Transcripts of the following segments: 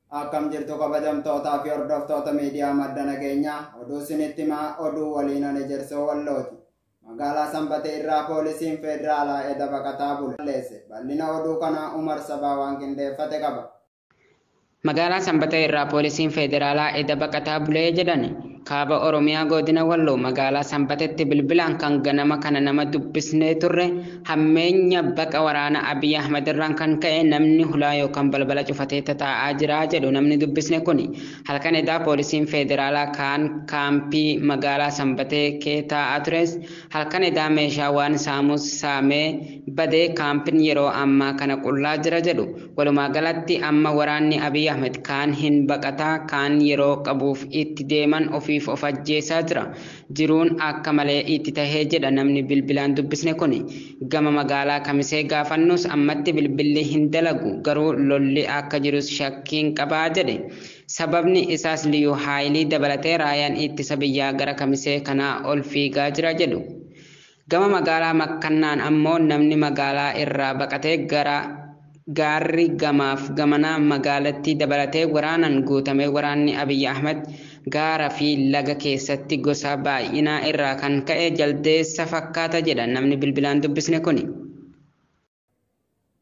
Akkam jirtu kabajamtootaa fi hordoftoota miidiyaa madda nageenyaa oduu isinitti himaa oduu waliin ani Jersoo Wallooti. Magaalaa Sanbatee irraa poolisiin federaalaa edda baqataa buleesse. Bal'ina oduu kanaa Umar Sabaa waan qindeeffate qaba. Magaalaa Sanbatee irraa poolisiin federaalaa edda baqataa bulee jedhani. Kaaba Oromiyaa godina Walloo magaalaa Sanbateetti bilbilaan kan ganama kana nama dubbisnee turre hammeenya baqa waraana Abiy Ahmed irraan kan ka'e namni hulaa yookaan balbala cufatee taa'aa jira jedhu namni dubbisne kuni. Halkan edaa poolisiin federaalaa kaan kaampii magaalaa Sanbatee kee taa'aa tures halkan edaa meeshaa waan saamus saamee badee kaampiin yeroo ammaa kana qullaa jira jedhu. Walumaa galatti amma waraanni Abiy Ahmed kaan hin baqataa kaan yeroo qabuuf itti deeman ofiif of ajjeesaa jira. Jiruun akka malee itti tahee jedha namni bilbilaan dubbisne kuni. Gama magaalaa Kamisee gaafannus ammatti bilbilli hin dalagu garuu lolli akka jirus shakkiin qabaa jedhe. Sababni isaas liyyuu haayilii dabalatee raayaan ittisa biyyaa gara Kamisee kanaa ol fiigaa jira jedhu. Gama magaalaa Makkannaan ammoo namni magaalaa irraa baqatee gara gaarri gamaaf gamanaa magaalattii dabalatee waraanaan guutame waraanni Abiy Ahmed gaara fi laga keessatti gosa baay'inaa irraa kan ka'e jaldeessa fakkaata jedha namni bilbilaan dubbisne kuni.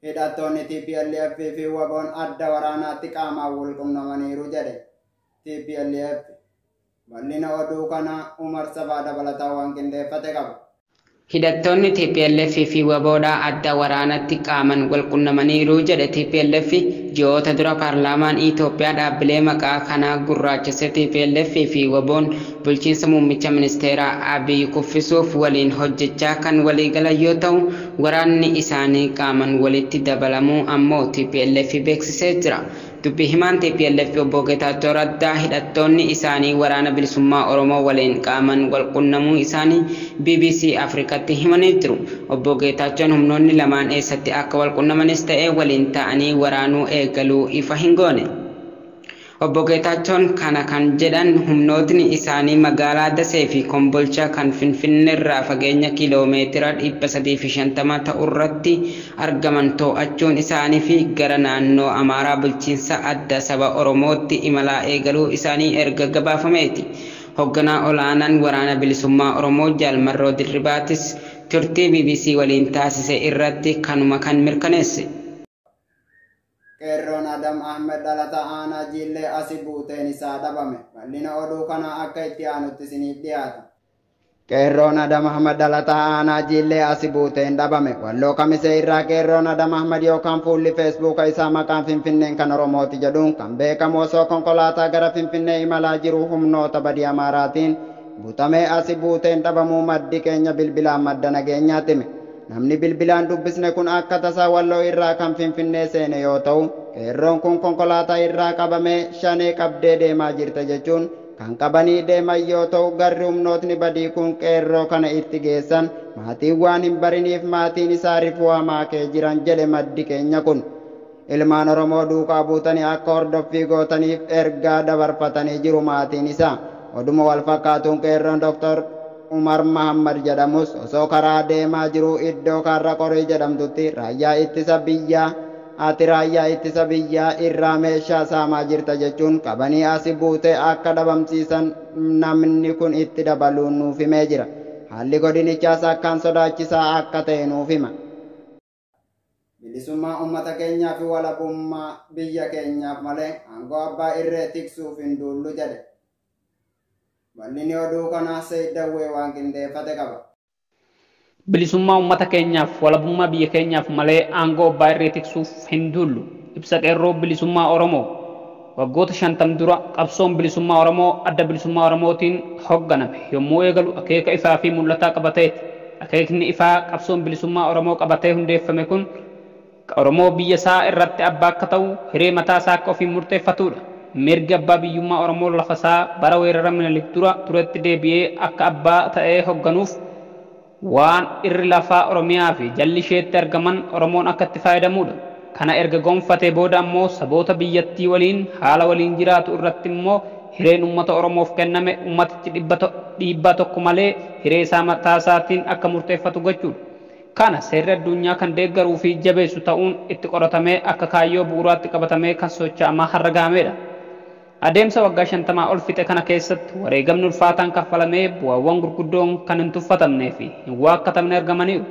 Hidhattoonni TPLF fi WBOn adda waraanaatti qaamaan wal qunnamaniiru jedhe TPLF. Bal'ina oduu kana Umar Sabaa dabalataa waan qindeeffate qaba. Hidhattoonni TPLF fi WBOdhaa adda waraanatti qaamaan wal qunnamaniiru jedhe TPLF ji'oota dura paarlaamaan Itoophiyaa dhaabbilee maqaa kanaa gurraachesse TPLF fi WBOn bulchiinsa muummicha ministeeraa Abiy kuffisuuf waliin hojjechaa kan waliigalan yoo ta'u waraanni isaanii qaamaan walitti dabalamuu ammoo TPLF beeksisee jira. Dubbi himaan TPLF obbo Geetaachoo Raddaa hidhattoonni isaanii waraana bilisummaa Oromoo waliin qaamaan wal qunnamuu isaanii BBC Afrikaatti himanii jiru. Obbo Geetaachoon humnoonni lamaan eessatti akka wal qunnamanis ta'ee waliin ta'anii waraanuu eegaluu ifa hin goone. Obbo Geetaachoon kana kan jedhan humnootni isaanii magaalaa Dasee fi Kombolcha kan Finfinneerraa fageenya kiiloomeetira 350 ta'urratti argaman to'achuun isaanii fi gara naannoo Amaaraa bulchiinsa adda saba Oromootti imalaa eegaluu isaanii erga gabaafameeti. Hoogganaa olaanaan waraana bilisummaa Oromoo Jaalmarroo Dirribaatis turtii BBC waliin taasise irratti kanuma kan mirkaneesse. Qeerroon Adam Ahmed dhalataa aanaa Jillee asii buuteen isaa dhabame. Bal'ina oduu kanaa akka itti aanutti isiniif dhiyaata. Qeerroon Adam Ahmed dhalataa aanaa Jillee asii buuteen dhabame. Walloo Kamisee irraa Qeerroon Adam Ahmed yookaan fuulli feesbuuka isaa maqaan Finfinneen kan Oromooti jedhuun kan beekamu osoo konkolaataa gara Finfinnee imalaa jiru humnoota badii Amaaraatiin butamee asii buuteen dhabamuu maddi keenya bilbilaan madda nageenyaatti hime. Namni bilbilaan dubbisne kun akka tasaa Walloo irraa kan Finfinnee seene yoo ta'u qeerroon kun konkolaataa irraa qabamee shanee qabdee deemaa jirta jechuun kan qabanii deeman yoo ta'u garri humnootni badii kun qeerroo kana itti geessan maatiin waan hin bariniif maatiin isaa rifuu hamaa kee jiran jedhe maddi keenya kun. Ilmaan Oromoo duukaa buutanii akka hordoffii gootaniif ergaa dabarfatanii jiru maatiin isaa. Oduma wal fakkaatuun qeerroon Dr. Umar Muhammad jedhamus osoo karaa deemaa jiru iddoo karra qorii jedhamtutti raayyaa ittisa biyyaa irraa meeshaa saamaa jirta jechuun qabanii asii buutee akka dhabamsiisan namni kun itti dabaluun nuuf himee jira. Haalli godinichaas akkaan sodaachisaa akka ta'e nuuf hima. Bilisummaa uummata keenyaa fi walabummaa biyya keenyaaf malee aangoo abbaa irree tiksuuf hin duullu jedhe. Bal'inni oduu kanaa Seeddawwee waan qindeeffate qaba. Bilisummaa uummata keenyaaf walabummaa biyya keenyaaf malee aangoo abbaa irree tiksuuf hin duullu. Ibsa qeerroo bilisummaa Oromoo. Waggoota 50 dura qabsoon bilisummaa Oromoo adda bilisummaa Oromootiin hoogganame yommuu eegalu akeeka ifaa fi mul'ataa qabateeti. Akeekni ifaa qabsoon bilisummaa Oromoo qabatee hundeeffame kun Oromoo biyya isaa irratti abbaa akka ta'u hiree mataa isaa akka ofiin murteeffatudha. Mirga abbaa biyyummaa Oromoo lafa isaa bara weerara Minilik dura turetti deebi'ee akka abbaa ta'ee hoogganuuf waan irri lafaa Oromiyaa fi jalli isheetti argaman Oromoon akka itti fayyadamudha. Kana erga gonfatee booda ammoo saboota biyyattii waliin haala waliin jiraatu irratti immoo hireen uummata Oromoof kenname uummatichi dhiibbaa tokko malee hiree isaa mataa isaatiin akka murteeffatu gochuudha. kana seerri addunyaa kan deeggaruu fi jabeessu ta'uun itti qoratamee akka kaayyoo bu'uuraatti qabatamee kan socho'amaa har'a gahamedha. Adeemsa waggaa 50 ol fixe kana keessatti wareegamni ulfaataan kaffalamee bu'aawwan gurguddoon kan hin tuffatamnee fi hin waakkatamne argamaniiru.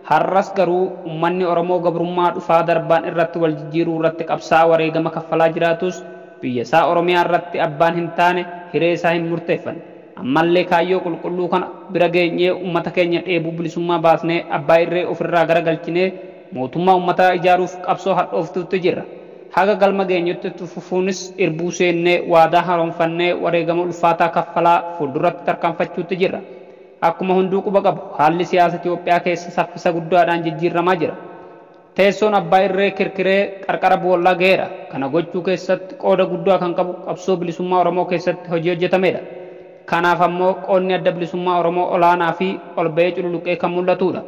Har'as garuu uummanni Oromoo gabrummaa dhufaa darbaan irratti wal jijjiiruu irratti qabsaa wareegama kaffalaa jiraatus biyya isaa Oromiyaa irratti abbaan hin taane hiree isaa hin murteeffanne. Ammallee kaayyoo qulqulluu kana bira geenyee uummata keenya dheebuu bilisummaa baasnee abbaa irree ofirraa garagalchinee mootummaa uummataa ijaaruuf qabsoo hadhooftuutti jirra. Haga galma geenyutti fufuunis irbuu seennee waadaa haaromfannee wareegama ulfaataa kaffalaa fuulduratti tarkaanfachuutti jirra. Akkuma hunduu quba qabu haalli siyaasa Itoophiyaa keessa saffisa guddaadhaan jijjiiramaa jira. Teessoon abbaa irree kirkiree qarqara boollaa ga'eera. Kana gochuu keessatti qooda guddaa kan qabu qabsoo bilisummaa Oromoo keessatti hojii hojjetamedha. Kanaaf ammoo qoodni adda bilisummaa Oromoo olaanaa fi ol ba'ee cululuqee kan mul'atudha.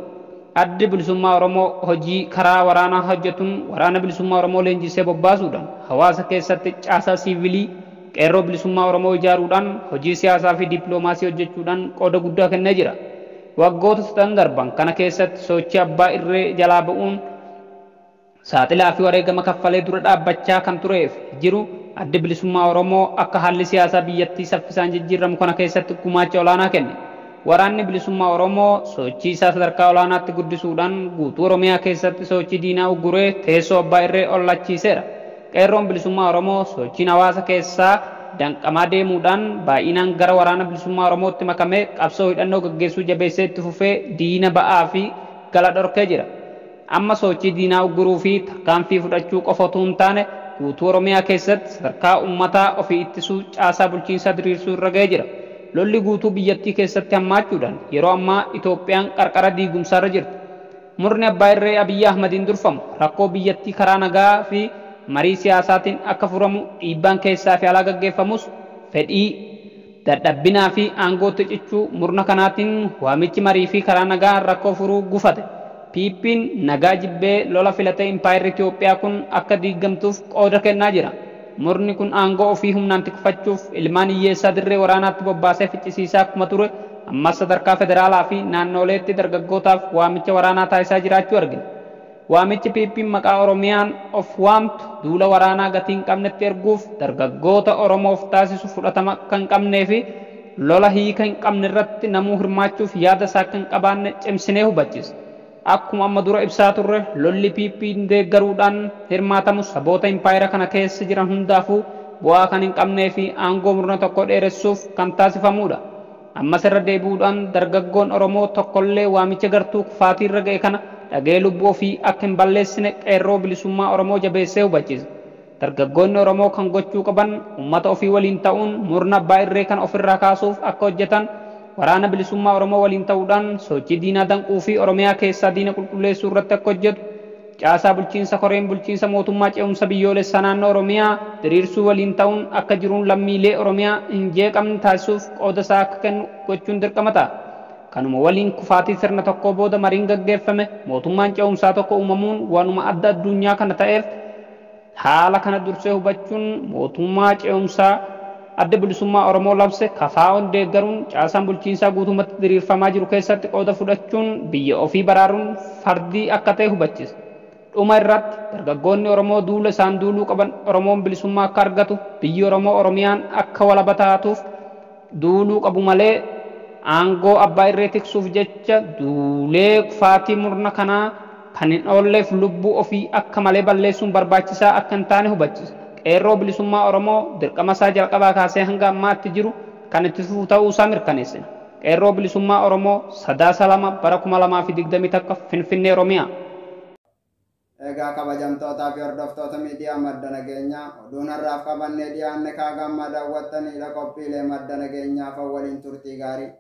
Addi bilisummaa Oromoo hojii karaa waraanaa hojjetuun waraana bilisummaa Oromoo leenjisee bobbaasuudhaan hawaasa keessatti caasaa siivilii qeerroo bilisummaa Oromoo ijaaruudhaan hojii siyaasaa fi dippiloomaasii hojjechuudhaan qooda guddaa kennee jira. Waggoota 10 darban kana keessatti sochii abbaa irree jalaa ba'uun saaxilaa fi wareegama kaffalee dura dhaabbachaa kan tureef jiru addi bilisummaa Oromoo akka haalli siyaasaa biyyattii saffisaan jijjiiramu kana keessatti gumaacha olaanaa kenne. Waraanni bilisummaa Oromoo sochii isaa sadarkaa olaanaatti guddisuudhaan guutuu Oromiyaa keessatti sochii diinaa ugguree teessoo abbaa irree ollachiiseera. Qeerroon bilisummaa Oromoo sochiin hawaasa keessaa danqamaa deemuudhaan baay'inaan gara waraana bilisummaa Oromootti makamee qabsoo hidhannoo gaggeessuu jabeessee itti fufee diina ba'aa fi gala dhorkee jira. Amma sochii diinaa ugguruu fi tarkaanfii fudhachuu qofa otoo hin taane guutuu Oromiyaa keessatti sadarkaa uummataa ofii ittisuu caasaa bulchiinsaa diriirsuu irra ga'ee jira. Lolli guutuu biyyattii keessatti hammaachuudhaan yeroo ammaa Itoophiyaan qarqara diigumsaarra jirti. Murni abbaa irree Abiyyi Ahmadiin durfamu rakkoo biyyattii karaa nagaa fi marii siyaasaatiin akka furamu dhiibbaan keessaa fi alaa gaggeeffamus fedhii dadhabbinaa fi aangootti cichuu murna kanaatiin waamichi marii fi karaa nagaa rakkoo furuu gufate. Piippiin nagaa jibbee lola filatee impaayirri Itoophiyaa kun akka diigamtuuf qooda kennaa jira. Murni kun aangoo ofii humnaan tikfachuuf ilmaan hiyyeessaa dirree waraanaatti bobbaasee ficcisiisaa akkuma ture ammas sadarkaa federaalaa fi naannoleetti dargaggootaaf waamicha waraanaa taasisaa jiraachuu argina. Waamichi Piippiin maqaa Oromiyaan of waamtu duula waraanaa gatii hin qabnetti erguuf dargaggoota Oromoof taasisu fudhatama kan hin qabnee fi lola hiika hin qabne irratti namuu hirmaachuuf yaada isaa kan qabaanne cimsinee hubachiisa. Akkuma amma dura ibsaa turre lolli Piippiin deeggaruudhaan hirmaatamu saboota impaayira kana keessa jiran hundaafuu bu'aa kan hin qabnee fi aangoo murna tokko dheeressuuf kan taasifamudha. Ammas irra deebi'uudhaan dargaggoon Oromoo tokkollee waamicha gartuu kufaatii irra ga'e kana dhagee lubbuu ofii akka hin balleessine qeerroo bilisummaa Oromoo jabeessee hubachiisa. Dargaggoonni Oromoo kan gochuu qaban uummata ofii waliin ta'uun murna abbaa irree kana ofirraa kaasuuf akka hojjetan waraana bilisummaa Oromoo waliin ta'uudhaan sochii diinaa danquu fi Oromiyaa keessaa diina qulqulleessuu irratti akka hojjetu caasaa bulchiinsa koreen bulchiinsa mootummaa ce'umsa biyyoolessaa naannoo Oromiyaa diriirsuu waliin ta'uun akka jiruun lammiilee Oromiyaa hin jeeqamne taasisuuf qooda isaa akka kennu gochuun dirqama ta'a. Kanuma waliin kufaatii sirna tokko booda mariin gaggeeffame mootummaan ce'umsaa tokko uumamuun waanuma adda addunyaa kana ta'eef haala kana dursee hubachuun mootummaa ce'umsaa adda bilisummaa Oromoo labse kafaa'oon deeggaruun caasaan bulchiinsaa guutummaatti diriirfamaa jiru keessatti qooda fudhachuun biyya ofii baraaruun fardii akka ta'e hubachiisa. Dhuma irratti dargaggoonni Oromoo duula isaan duuluu qaban Oromoon bilisummaa akka argatu biyyi Oromoo Oromiyaan akka walaba taatuuf duuluu qabu malee aangoo abbaa irree tiksuuf jecha duulee kufaatii murna kanaa kan hin oolleef lubbuu ofii akka malee balleessuun barbaachisaa akka hin taane hubachiisa. Qeerroo bilisummaa Oromoo dirqama isaa jalqabaa kaasee hanga ammaatti jiru kan itti fufu ta'uu isaa mirkaneessina. Qeerroo bilisummaa Oromoo sadaasa 2 bara 2021 Finfinnee Oromiyaa. Egaa kabajamtootaa fi hordoftoota miidiyaa madda nageenyaa oduun har'aaf qabannee dhiyaanne kaa gammaa daawwattanidha qophiilee madda nageenyaaf waliin turtii gaarii.